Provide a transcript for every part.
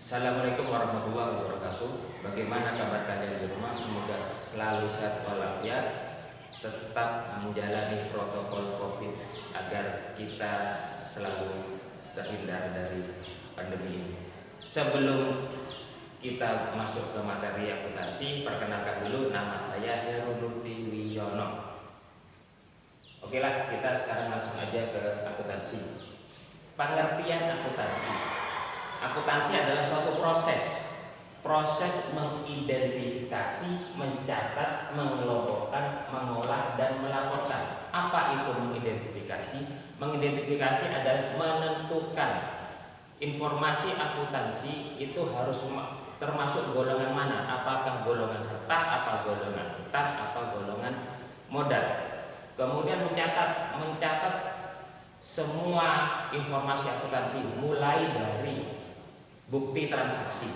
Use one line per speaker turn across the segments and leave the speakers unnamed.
Assalamualaikum warahmatullahi wabarakatuh. Bagaimana kabar kalian di rumah? Semoga selalu sehat walafiat, tetap menjalani protokol COVID agar kita selalu terhindar dari pandemi ini. Sebelum kita masuk ke materi akuntansi, perkenalkan dulu, nama saya Heru Nurti Wiyono. Oke lah, kita sekarang langsung aja ke akuntansi. Pengertian akuntansi. Akuntansi adalah suatu proses mengidentifikasi, mencatat, mengelompokkan, mengolah, dan melaporkan. Apa itu mengidentifikasi? Mengidentifikasi adalah menentukan informasi akuntansi itu harus termasuk golongan mana, apakah golongan harta, apa golongan hutang, apa golongan modal. Kemudian mencatat semua informasi akuntansi mulai dari bukti transaksi.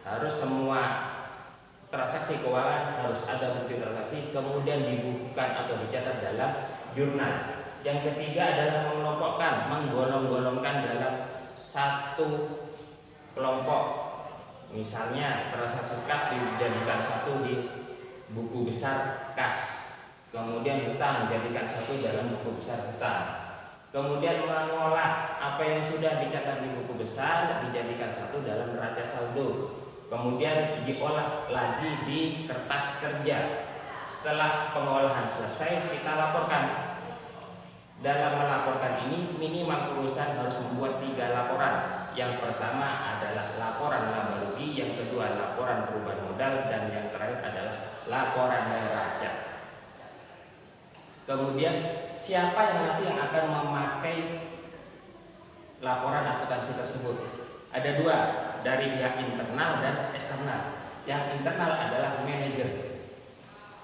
Harus semua transaksi keuangan harus ada bukti transaksi, kemudian dibukukan atau dicatat dalam jurnal. Yang ketiga adalah mengelompokkan, menggolong-golongkan dalam satu kelompok. Misalnya transaksi kas dijadikan satu di buku besar kas, kemudian hutang dijadikan satu dalam buku besar hutang. Kemudian mengolah apa yang sudah dicatat di buku besar dijadikan satu dalam neraca saldo. Kemudian diolah lagi di kertas kerja. Setelah pengolahan selesai, kita laporkan. Dalam melaporkan ini minimal perusahaan harus membuat 3 laporan. Yang pertama adalah laporan laba rugi, yang kedua laporan perubahan modal, dan yang terakhir adalah laporan neraca. Kemudian siapa yang akan memakai laporan akuntansi tersebut? Ada 2, dari pihak internal dan eksternal. Yang internal adalah manajer.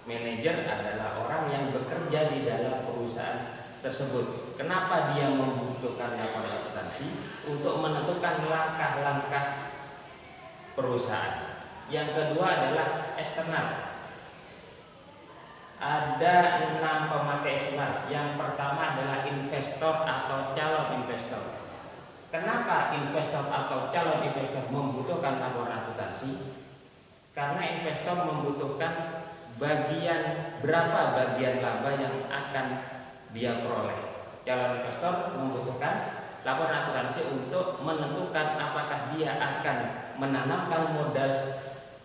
Manajer adalah orang yang bekerja di dalam perusahaan tersebut. Kenapa dia membutuhkan laporan akuntansi? Untuk menentukan langkah-langkah perusahaan. Yang kedua adalah eksternal. Ada 6 pemakai eksternal. Yang pertama adalah investor atau calon investor. Kenapa investor atau calon investor membutuhkan laporan akuntansi? Karena investor membutuhkan berapa bagian laba yang akan dia peroleh. Calon investor membutuhkan laporan akuntansi untuk menentukan apakah dia akan menanamkan modal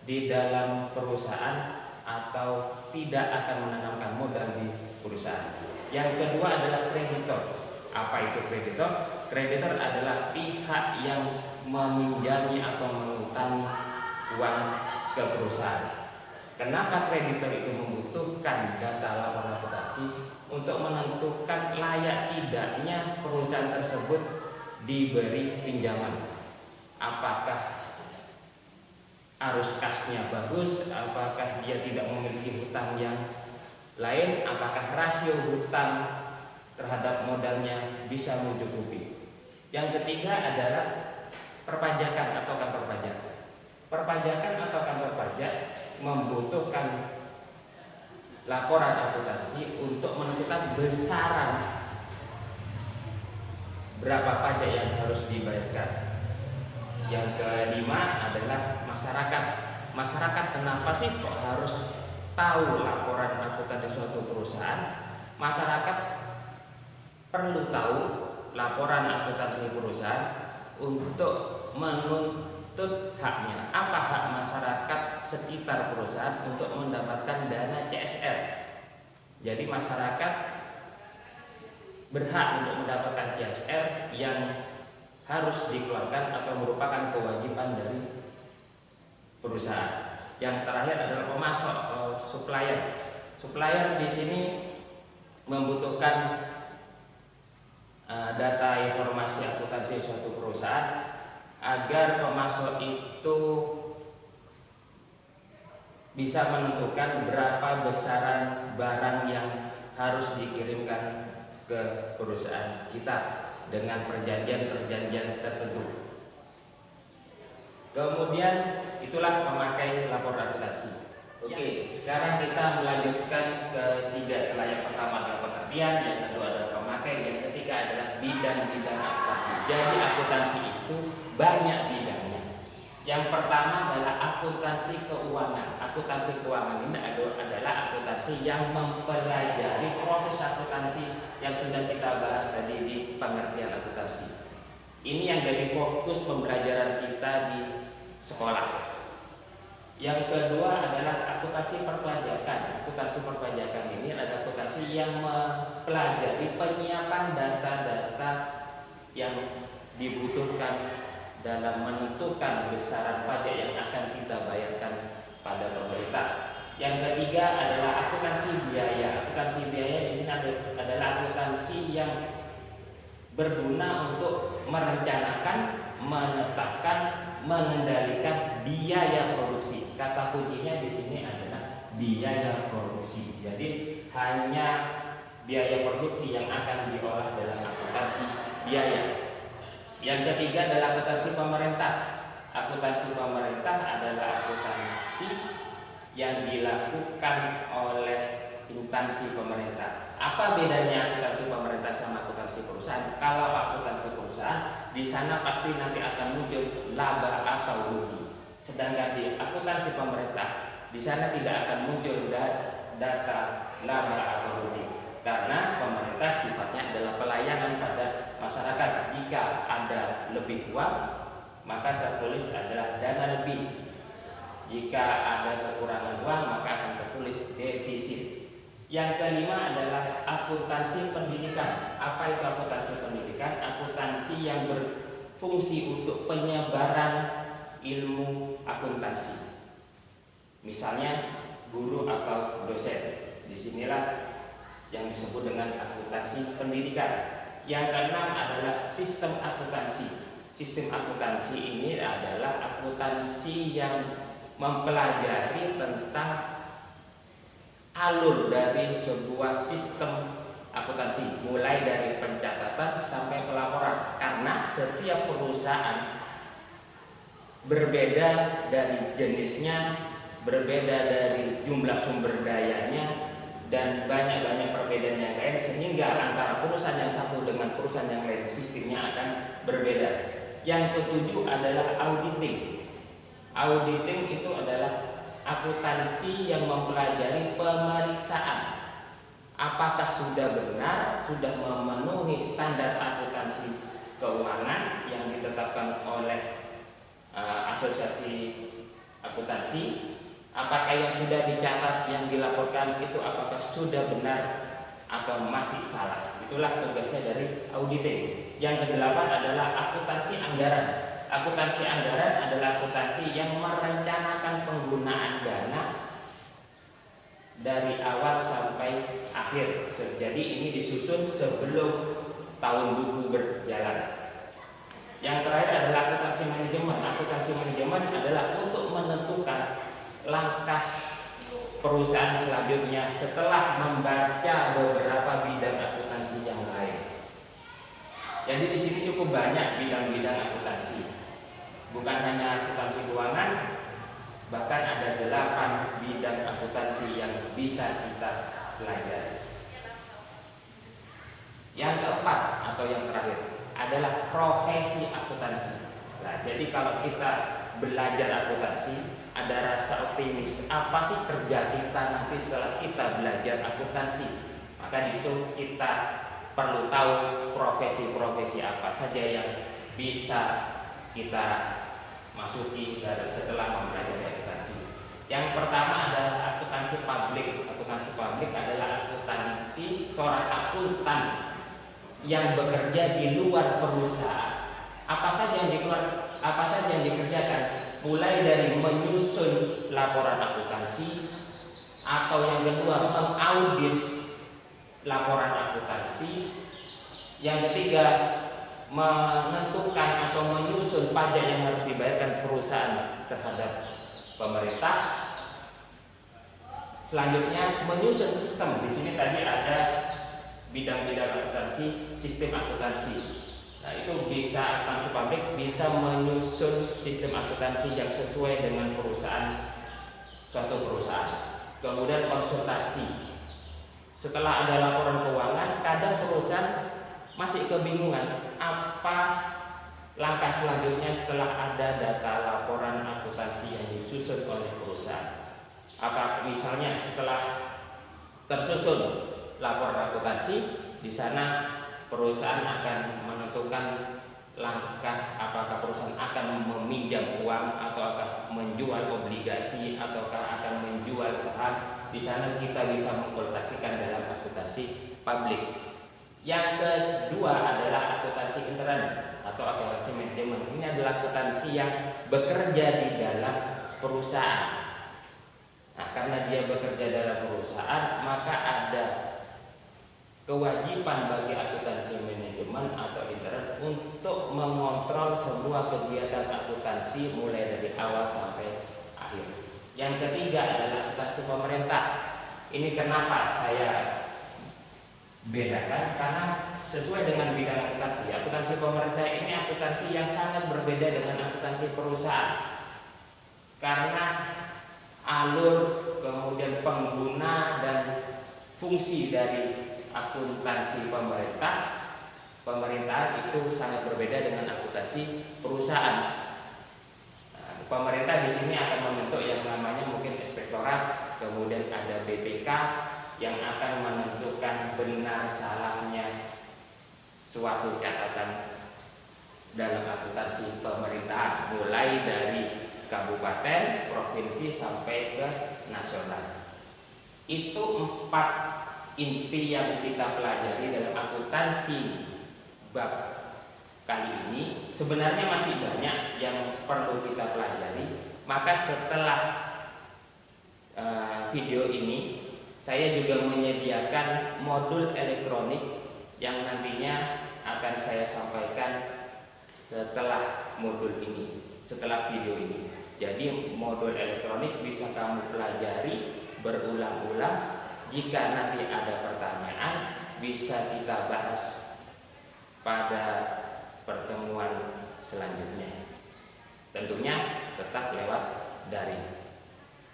di dalam perusahaan atau tidak akan menanamkan modal di perusahaan. Yang kedua adalah kreditor. Apa itu kreditor? Kreditor adalah pihak yang meminjami atau mengutangi uang ke perusahaan. Kenapa kreditor itu membutuhkan data laporan akuntansi? Untuk menentukan layak tidaknya perusahaan tersebut diberi pinjaman. Apakah arus kasnya bagus, apakah dia tidak memiliki hutang yang lain, apakah rasio hutang terhadap modalnya bisa mencukupi. Yang ketiga adalah perpajakan atau kantor pajak. Perpajakan atau kantor pajak membutuhkan laporan akuntansi untuk menentukan besaran berapa pajak yang harus dibayarkan. Yang kelima adalah masyarakat. Masyarakat kenapa sih kok harus tahu laporan akuntansi suatu perusahaan? Masyarakat perlu tahu laporan akuntansi perusahaan untuk menuntut haknya. Apa hak masyarakat sekitar perusahaan untuk mendapatkan dana CSR? Jadi masyarakat berhak untuk mendapatkan CSR yang harus dikeluarkan atau merupakan kewajiban dari perusahaan. Yang terakhir adalah pemasok atau supplier. Supplier di sini membutuhkan data informasi akuntansi suatu perusahaan agar pemasok itu bisa menentukan berapa besaran barang yang harus dikirimkan ke perusahaan kita dengan perjanjian-perjanjian tertentu. Kemudian itulah pemakai laporan akuntansi. Oke, sekarang kita melanjutkan ke 3. Setelah yang pertama adalah pengertian, yang kedua adalah pemakai, yang ketiga adalah bidang-bidang akuntansi. Jadi akuntansi itu banyak bidangnya. Yang pertama adalah akuntansi keuangan. Akuntansi keuangan ini adalah akuntansi yang mempelajari proses akuntansi yang sudah kita bahas tadi di pengertian akuntansi. Ini yang jadi fokus pembelajaran kita di sekolah. Yang kedua adalah akuntansi perpajakan. Akuntansi perpajakan ini adalah akuntansi yang mempelajari penyiapan data-data yang dibutuhkan dalam menentukan besaran pajak yang akan kita bayarkan pada pemerintah. Yang ketiga adalah akuntansi biaya. Akuntansi biaya di sini adalah akuntansi yang berguna untuk merencanakan, menetapkan, mengendalikan biaya produksi. Kata kuncinya di sini adalah biaya produksi. Jadi hanya biaya produksi yang akan diolah dalam akuntansi biaya. Yang ketiga adalah akuntansi pemerintah. Akuntansi pemerintah adalah akuntansi yang dilakukan oleh instansi pemerintah. Apa bedanya akuntansi pemerintah sama akuntansi perusahaan? Kalau akuntansi perusahaan, di sana pasti nanti akan muncul laba atau rugi. Sedangkan di akuntansi pemerintah, di sana tidak akan muncul data laba atau rugi. Karena pemerintah sifatnya adalah pelayanan pada masyarakat. Jika ada lebih uang, maka tertulis adalah dana lebih. Jika ada kekurangan uang, maka akan tertulis defisit. Yang kelima adalah akuntansi pendidikan. Apa itu akuntansi pendidikan? Akuntansi yang berfungsi untuk penyebaran ilmu akuntansi. Misalnya guru atau dosen. Disinilah yang disebut dengan akuntansi pendidikan. Yang keenam adalah sistem akuntansi. Sistem akuntansi ini adalah akuntansi yang mempelajari tentang alur dari sebuah sistem akuntansi, mulai dari pencatatan sampai pelaporan. Karena setiap perusahaan berbeda dari jenisnya, berbeda dari jumlah sumber dayanya, dan banyak perbedaan yang lain, sehingga antara perusahaan yang satu dengan perusahaan yang lain sistemnya akan berbeda. Yang ketujuh adalah auditing. Auditing itu adalah akuntansi yang mempelajari pemeriksaan apakah sudah benar, sudah memenuhi standar akuntansi keuangan yang ditetapkan oleh asosiasi akuntansi. Apakah yang sudah dicatat, yang dilaporkan itu apakah sudah benar atau masih salah. Itulah tugasnya dari auditing. Yang kedelapan adalah akuntansi anggaran. Akuntansi anggaran adalah akuntansi yang merencanakan penggunaan dana dari awal sampai akhir. Jadi ini disusun sebelum tahun buku berjalan. Yang terakhir adalah akuntansi manajemen. Akuntansi manajemen adalah untuk menentukan langkah perusahaan selanjutnya setelah membaca beberapa bidang akuntansi yang lain. Jadi di sini cukup banyak bidang-bidang akuntansi. Bukan hanya akuntansi keuangan, bahkan ada 8 bidang akuntansi yang bisa kita pelajari. Yang keempat atau yang terakhir adalah profesi akuntansi. Nah, jadi kalau kita belajar akuntansi, ada rasa optimis. Apa sih kerja kita nanti setelah kita belajar akuntansi? Maka di situ kita perlu tahu profesi-profesi apa saja yang bisa kita masuki setelah mempelajari akuntansi. Yang pertama adalah akuntansi publik. Akuntansi publik adalah akuntansi seorang akuntan yang bekerja di luar perusahaan. Apa saja yang dikerjakan? Mulai dari menyusun laporan akuntansi, atau yang kedua mengaudit laporan akuntansi, yang ketiga menentukan atau menyusun pajak yang harus dibayarkan perusahaan terhadap pemerintah. Selanjutnya menyusun sistem. Di sini tadi ada bidang-bidang akuntansi, sistem akuntansi. Nah, itu bisa akuntansi publik bisa menyusun sistem akuntansi yang sesuai dengan suatu perusahaan. Kemudian konsultasi. Setelah ada laporan keuangan, kadang perusahaan masih kebingungan apa langkah selanjutnya setelah ada data laporan akuntansi yang disusun oleh perusahaan. Apa misalnya setelah tersusun laporan akuntansi, di sana perusahaan akan menentukan langkah apakah perusahaan akan meminjam uang atau akan menjual obligasi ataukah akan menjual saham. Di sana kita bisa mengkonsultasikan dalam akuntansi publik. Yang kedua adalah akuntansi intern atau akuntansi manajemen. Ini adalah akuntansi yang bekerja di dalam perusahaan. Nah, karena dia bekerja dalam perusahaan, maka ada kewajiban bagi akuntansi manajemen atau intern untuk mengontrol semua kegiatan akuntansi mulai dari awal sampai akhir. Yang ketiga adalah akuntansi pemerintah. Ini kenapa saya bedakan, karena sesuai dengan bidang akuntansi. Akuntansi pemerintah ini akuntansi yang sangat berbeda dengan akuntansi perusahaan. Karena alur, kemudian pengguna dan fungsi dari akuntansi pemerintahan itu sangat berbeda dengan akuntansi perusahaan. Nah, pemerintah di sini akan membentuk yang namanya mungkin inspektorat, kemudian ada BPK yang akan menentukan benar salahnya suatu catatan dalam akuntansi pemerintahan, mulai dari kabupaten, provinsi sampai ke nasional. Itu 4 inti yang kita pelajari dalam akuntansi bab kali ini. Sebenarnya masih banyak yang perlu kita pelajari. Maka setelah video ini, saya juga menyediakan modul elektronik yang nantinya akan saya sampaikan setelah modul ini, setelah video ini. Jadi modul elektronik bisa kamu pelajari berulang-ulang. Jika nanti ada pertanyaan, bisa kita bahas pada pertemuan selanjutnya. Tentunya tetap lewat daring.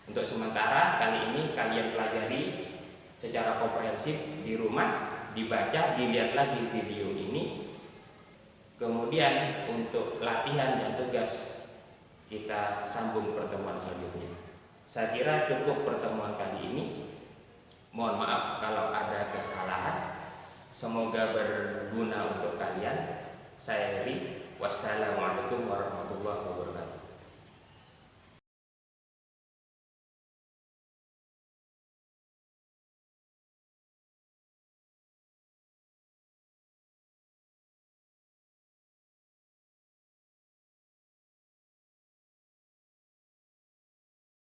Untuk sementara kali ini kalian pelajari secara komprehensif di rumah, dibaca, dilihat lagi video ini. Kemudian untuk latihan dan tugas kita sambung pertemuan selanjutnya. Saya kira cukup pertemuan kali ini. Mohon maaf kalau ada kesalahan. Semoga berguna untuk kalian. Saya Heri. Wassalamualaikum warahmatullahi wabarakatuh.